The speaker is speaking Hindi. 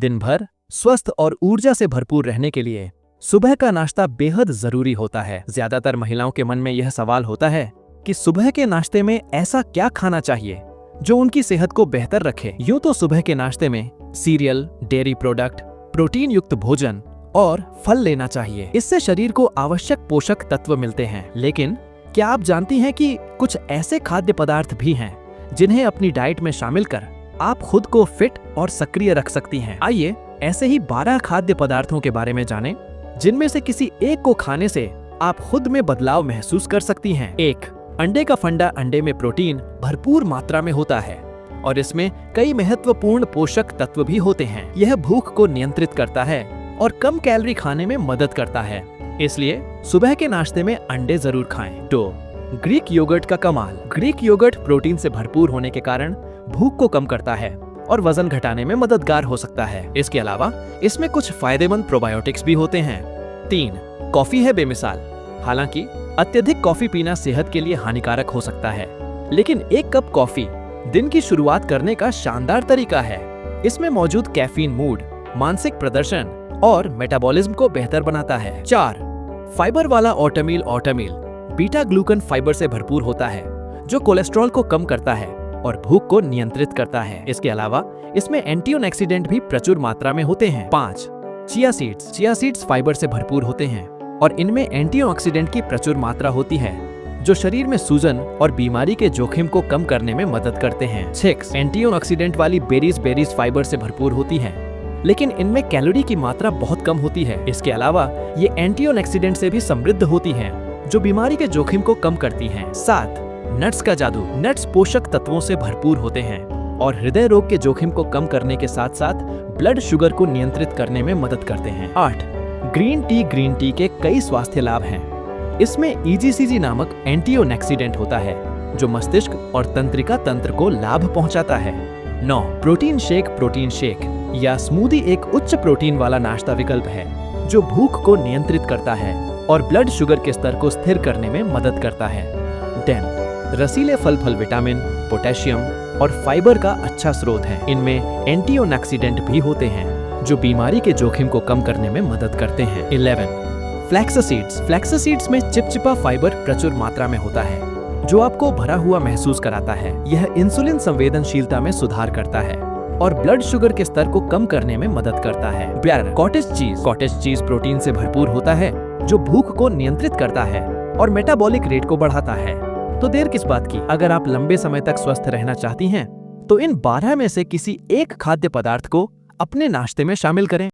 दिन भर स्वस्थ और ऊर्जा से भरपूर रहने के लिए सुबह का नाश्ता बेहद जरूरी होता है। ज्यादातर महिलाओं के मन में यह सवाल होता है कि सुबह के नाश्ते में ऐसा क्या खाना चाहिए जो उनकी सेहत को बेहतर रखे। यूं तो सुबह के नाश्ते में सीरियल, डेयरी प्रोडक्ट, प्रोटीन युक्त भोजन और फल लेना चाहिए। इससे शरीर को आवश्यक पोषक तत्व मिलते हैं। लेकिन क्या आप जानती हैं कि कुछ ऐसे खाद्य पदार्थ भी हैं जिन्हें अपनी डाइट में शामिल कर आप खुद को फिट और सक्रिय रख सकती हैं। आइए ऐसे ही 12 खाद्य पदार्थों के बारे में जानें जिनमें से किसी एक को खाने से आप खुद में बदलाव महसूस कर सकती हैं। 1. अंडे का फंडा। अंडे में प्रोटीन भरपूर मात्रा में होता है और इसमें कई महत्वपूर्ण पोषक तत्व भी होते हैं। यह भूख को नियंत्रित करता है और कम कैलोरी खाने में मदद करता है, इसलिए सुबह के नाश्ते में अंडे जरूर खाएं। 2. ग्रीक योगर्ट का कमाल। ग्रीक योगर्ट प्रोटीन से भरपूर होने के कारण भूख को कम करता है और वजन घटाने में मददगार हो सकता है। इसके अलावा इसमें कुछ फायदेमंद प्रोबायोटिक्स भी होते हैं। 3. कॉफी है बेमिसाल। हालांकि अत्यधिक कॉफी पीना सेहत के लिए हानिकारक हो सकता है, लेकिन 1 कप कॉफी दिन की शुरुआत करने का शानदार तरीका है। इसमें मौजूद कैफीन मूड, मानसिक प्रदर्शन और मेटाबॉलिज्म को बेहतर बनाता है। 4. फाइबर वाला oatmeal. Oatmeal beta glucan fibre से भरपूर होता है जो कोलेस्ट्रॉल को कम करता है और भूख को नियंत्रित करता है। इसके अलावा इसमें एंटीऑक्सीडेंट भी प्रचुर मात्रा में होते हैं। 5. Chia seeds. Chia seeds fibre से भरपूर होते हैं और इनमें एंटीऑक्सीडेंट की प्रचुर मात्रा होती है जो शरीर में सूजन और बीमारी के जोखिम को कम करने में मदद करते हैं। 6. एंटीऑक्सीडेंट वाली बेरीज। बेरीज फाइबर से भरपूर होती हैं, लेकिन इनमें कैलोरी की मात्रा बहुत कम होती है। इसके अलावा ये एंटीऑक्सीडेंट से भी समृद्ध होती हैं जो बीमारी के जोखिम को कम करती हैं। 7. नट्स का जादू। नट्स पोषक तत्वों से भरपूर होते हैं और हृदय रोग के जोखिम को कम करने के साथ साथ ब्लड शुगर को नियंत्रित करने में मदद करते हैं। 8. Green tea. ग्रीन टी के कई स्वास्थ्य लाभ हैं। इसमें EGCG नामक एंटीऑक्सीडेंट होता है जो मस्तिष्क और तंत्रिका तंत्र को लाभ पहुंचाता है। 9. Protein shake. प्रोटीन शेक या स्मूदी एक उच्च प्रोटीन वाला नाश्ता विकल्प है जो भूख को नियंत्रित करता है और ब्लड शुगर के स्तर को स्थिर करने में मदद करता है। 10. रसीले फल विटामिन, पोटेशियम और फाइबर का अच्छा स्रोत है। इनमें एंटीऑक्सीडेंट भी होते हैं जो बीमारी के जोखिम को कम करने में मदद करते हैं। 11. Flax seeds. फ्लैक्स सीड्स में चिपचिपा फाइबर प्रचुर मात्रा में होता है जो आपको भरा हुआ महसूस कराता है। यह इंसुलिन संवेदनशीलता में सुधार करता है और ब्लड शुगर के स्तर को कम करने में मदद करता है। 12. Cottage cheese. Cottage cheese protein से भरपूर होता है जो भूख को नियंत्रित करता है और मेटाबॉलिक रेट को बढ़ाता है। तो देर किस बात की, अगर आप लंबे समय तक स्वस्थ रहना चाहती हैं तो इन 12 में से किसी एक खाद्य पदार्थ को अपने नाश्ते में शामिल करें।